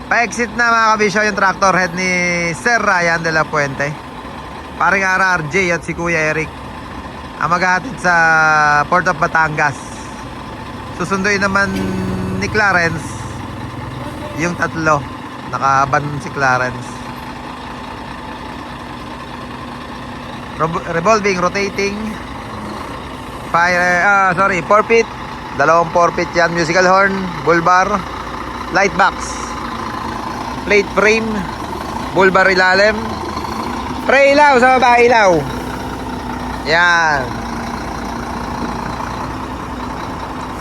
Pa-exit na mga kabisyo yung tractor head ni Sir Ryan de la Puente. Paring RRJ at si Kuya Eric ang maghahatid sa Port of Batangas. Susunduin naman ni Clarence yung tatlo. Nakaban si Clarence. Revolving, rotating. Fire, 4-pit. Dalawang 4-pit yan. Musical horn, bull bar, light box, plate frame, bull bar ilalim, pre-ilaw sa baba, ilaw. Yan.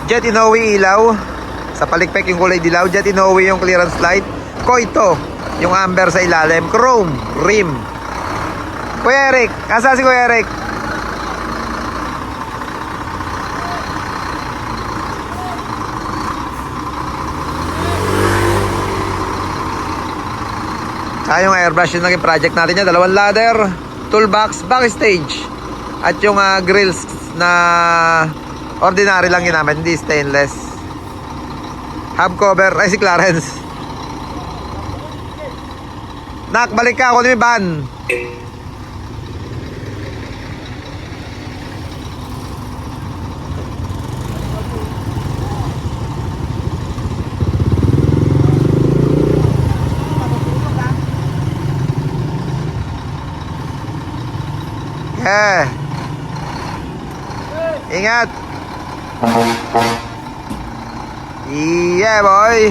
Jet Inoue ilaw. Sa palikpik yung kulay dilaw. Jet Inoue yung clearance light. Koito yung amber sa ilalim. Chrome rim. Kuya Eric, asa si Kuya Eric? Saka yung airbrush yung naging project natin niya. Dalawang ladder, toolbox, backstage, at yung grills na ordinary lang ginamit, hindi stainless. Hub cover, ay si Clarence. Nak, balik ka, ako ni van. Yeah. Ingat. Yeah, boy.